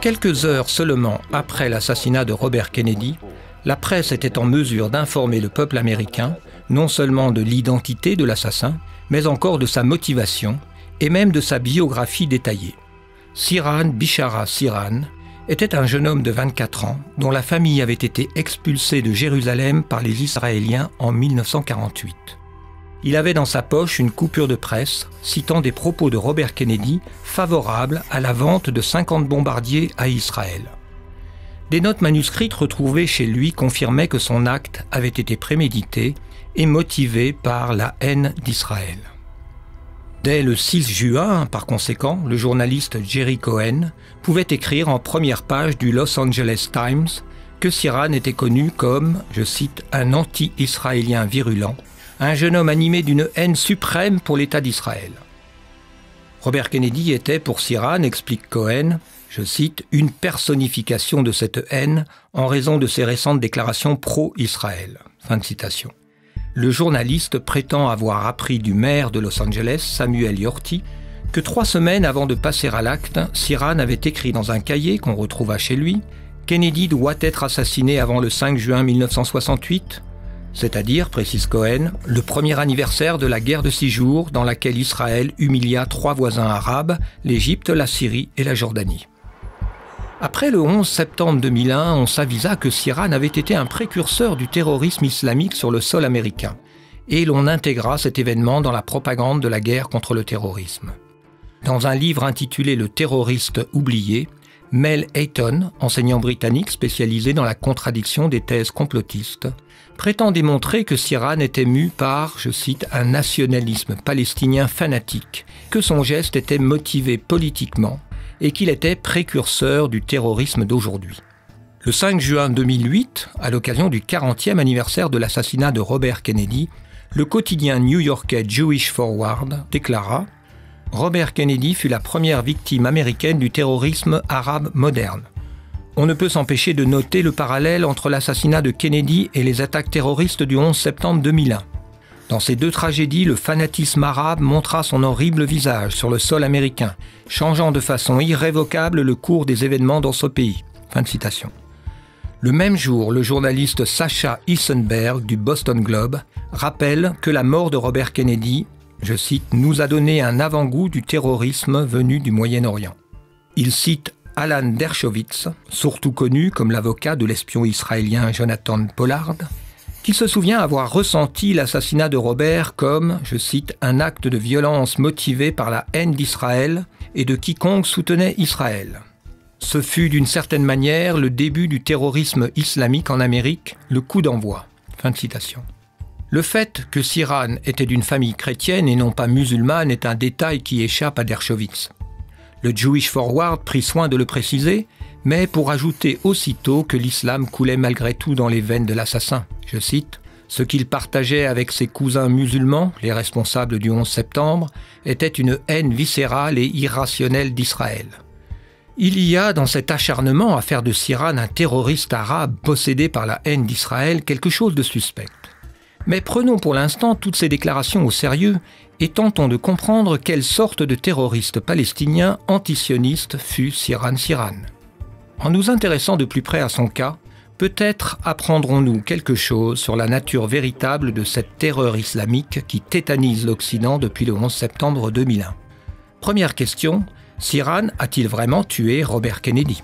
Quelques heures seulement après l'assassinat de Robert Kennedy, la presse était en mesure d'informer le peuple américain non seulement de l'identité de l'assassin, mais encore de sa motivation et même de sa biographie détaillée. Sirhan Bishara Sirhan était un jeune homme de 24 ans dont la famille avait été expulsée de Jérusalem par les Israéliens en 1948. Il avait dans sa poche une coupure de presse citant des propos de Robert Kennedy favorables à la vente de 50 bombardiers à Israël. Des notes manuscrites retrouvées chez lui confirmaient que son acte avait été prémédité et motivé par la haine d'Israël. Dès le 6 juin, par conséquent, le journaliste Jerry Cohen pouvait écrire en première page du Los Angeles Times que Sirhan était connu comme, je cite, « un anti-israélien virulent », un jeune homme animé d'une haine suprême pour l'État d'Israël. Robert Kennedy était, pour Sirhan, explique Cohen, je cite, « une personnification de cette haine en raison de ses récentes déclarations pro-Israël ». Fin de citation. Le journaliste prétend avoir appris du maire de Los Angeles, Samuel Yorty, que 3 semaines avant de passer à l'acte, Sirhan avait écrit dans un cahier qu'on retrouva chez lui « Kennedy doit être assassiné avant le 5 juin 1968 », c'est-à-dire, précise Cohen, le premier anniversaire de la guerre de 6 jours dans laquelle Israël humilia 3 voisins arabes, l'Égypte, la Syrie et la Jordanie. Après le 11 septembre 2001, on s'avisa que Sirhan avait été un précurseur du terrorisme islamique sur le sol américain, et l'on intégra cet événement dans la propagande de la guerre contre le terrorisme. Dans un livre intitulé « Le terroriste oublié », Mel Hayton, enseignant britannique spécialisé dans la contradiction des thèses complotistes, prétend démontrer que Sirhan était mu par, je cite, un nationalisme palestinien fanatique, que son geste était motivé politiquement et qu'il était précurseur du terrorisme d'aujourd'hui. Le 5 juin 2008, à l'occasion du 40e anniversaire de l'assassinat de Robert Kennedy, le quotidien new-yorkais Jewish Forward déclara « Robert Kennedy fut la première victime américaine du terrorisme arabe moderne. On ne peut s'empêcher de noter le parallèle entre l'assassinat de Kennedy et les attaques terroristes du 11 septembre 2001. Dans ces 2 tragédies, le fanatisme arabe montra son horrible visage sur le sol américain, changeant de façon irrévocable le cours des événements dans ce pays. » Fin de citation. Le même jour, le journaliste Sacha Issenberg du Boston Globe rappelle que la mort de Robert Kennedy, je cite, « nous a donné un avant-goût du terrorisme venu du Moyen-Orient ». Il cite Alan Dershowitz, surtout connu comme l'avocat de l'espion israélien Jonathan Pollard, qui se souvient avoir ressenti l'assassinat de Robert comme, je cite, « un acte de violence motivé par la haine d'Israël et de quiconque soutenait Israël ». Ce fut d'une certaine manière le début du terrorisme islamique en Amérique, le coup d'envoi. Fin de citation. Le fait que Sirhan était d'une famille chrétienne et non pas musulmane est un détail qui échappe à Dershowitz. Le Jewish Forward prit soin de le préciser, mais pour ajouter aussitôt que l'islam coulait malgré tout dans les veines de l'assassin. Je cite, « Ce qu'il partageait avec ses cousins musulmans, les responsables du 11 septembre, était une haine viscérale et irrationnelle d'Israël. » Il y a dans cet acharnement à faire de Sirhan un terroriste arabe possédé par la haine d'Israël quelque chose de suspect. Mais prenons pour l'instant toutes ces déclarations au sérieux et tentons de comprendre quelle sorte de terroriste palestinien antisioniste fut Sirhan Sirhan. En nous intéressant de plus près à son cas, peut-être apprendrons-nous quelque chose sur la nature véritable de cette terreur islamique qui tétanise l'Occident depuis le 11 septembre 2001. Première question, Sirhan a-t-il vraiment tué Robert Kennedy ?